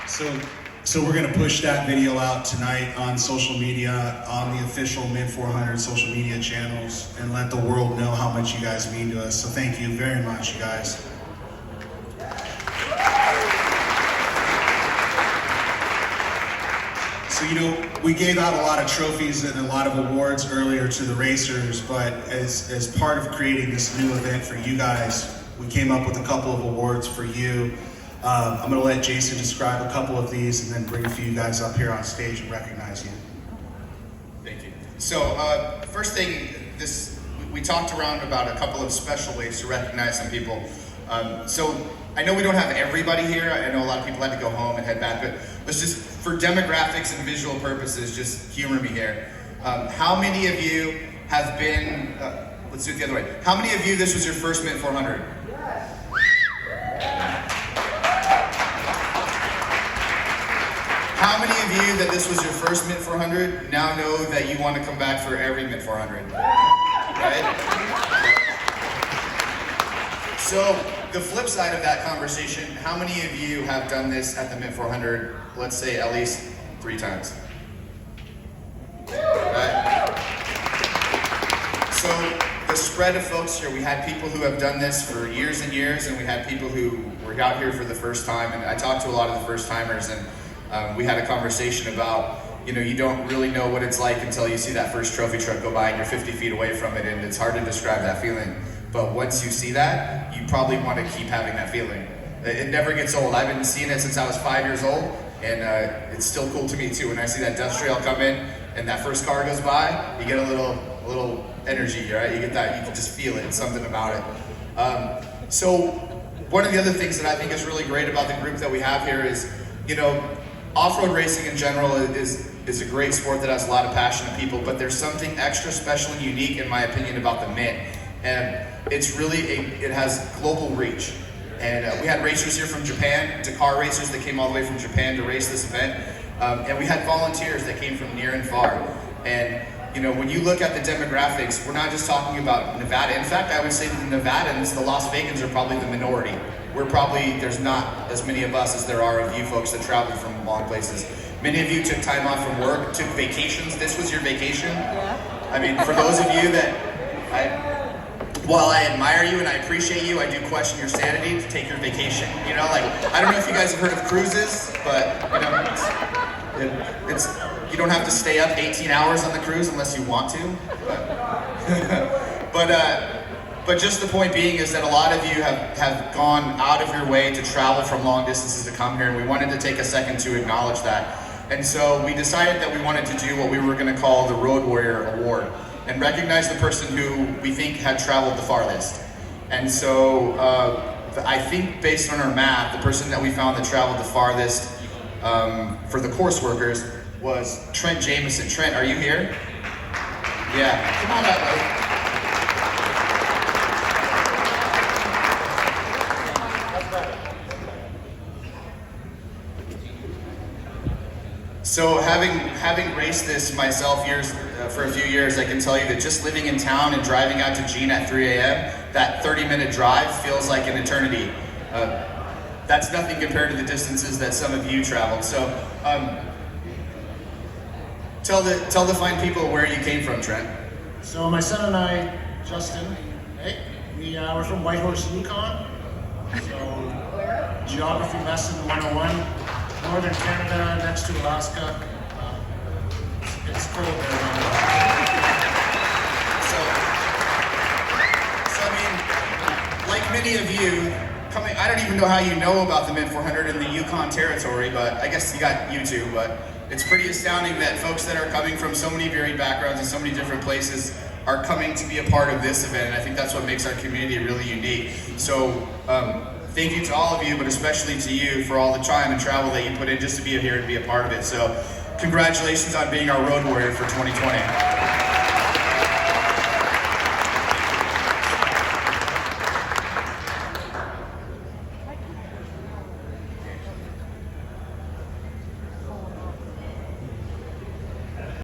So, so we're gonna push that video out tonight on social media, on the official Mid 400 social media channels, and let the world know how much you guys mean to us. So thank you very much, you guys. So, you know, we gave out a lot of trophies and a lot of awards earlier to the racers, but as part of creating this new event for you guys, we came up with a couple of awards for you. I'm gonna let Jason describe a couple of these and then bring a few guys up here on stage and recognize you. Thank you. So, first thing, we talked around about a couple of special ways to recognize some people. So, I know we don't have everybody here. I know a lot of people had to go home and head back, but let's just, for demographics and visual purposes, just humor me here. How many of you have been, let's do it the other way. How many of you, this was your first Mint 400? How many of you that this was your first Mint 400 now know that you want to come back for every Mint 400? Right? So, the flip side of that conversation, how many of you have done this at the Mint 400, let's say at least 3 times? Right? So, the spread of folks here, we had people who have done this for years and years, and we had people who were out here for the first time, and I talked to a lot of the first timers, and we had a conversation about, you know, you don't really know what it's like until you see that first trophy truck go by and you're 50 feet away from it, and it's hard to describe that feeling. But once you see that, you probably want to keep having that feeling. It never gets old. I've been seeing it since I was 5 years old, and it's still cool to me too. When I see that dust trail come in and that first car goes by, you get a little energy, right? You get that, you can just feel it, something about it. So one of the other things that I think is really great about the group that we have here is, you know, off-road racing in general is a great sport that has a lot of passionate people, but there's something extra special and unique, in my opinion, about the Mint. And it's really, it has global reach. And we had racers here from Japan, Dakar racers that came all the way from Japan to race this event. And we had volunteers that came from near and far. And you know, when you look at the demographics, we're not just talking about Nevada. In fact, I would say that the Nevadans, the Las Vegans, are probably the minority. There's not as many of us as there are of you folks that travel from long places. Many of you took time off from work, took vacations. This was your vacation. Yeah. I mean, for those of you that, while I admire you and I appreciate you, I do question your sanity to take your vacation. You know, like, I don't know if you guys have heard of cruises, but, you know, it's you don't have to stay up 18 hours on the cruise unless you want to. But just the point being is that a lot of you have gone out of your way to travel from long distances to come here, and we wanted to take a second to acknowledge that. And so we decided that we wanted to do what we were going to call the Road Warrior Award, and recognize the person who we think had traveled the farthest. And so I think based on our math, the person that we found that traveled the farthest for the course workers was Trent Jameson. Trent, are you here? Yeah, come on up, buddy. So having raced this myself for a few years, I can tell you that just living in town and driving out to Jean at 3 a.m., that 30-minute drive feels like an eternity. That's nothing compared to the distances that some of you traveled. So tell the fine people where you came from, Trent. So my son and I, Justin, we're from Whitehorse, Yukon. So geography lesson 101. Northern Canada, next to Alaska. It's cold there. So I mean, like many of you, I don't even know how you know about the Mint 400 in the Yukon territory, but I guess you got YouTube, but it's pretty astounding that folks that are coming from so many varied backgrounds and so many different places are coming to be a part of this event, and I think that's what makes our community really unique. So, thank you to all of you, but especially to you for all the time and travel that you put in just to be here and be a part of it. So congratulations on being our road warrior for 2020.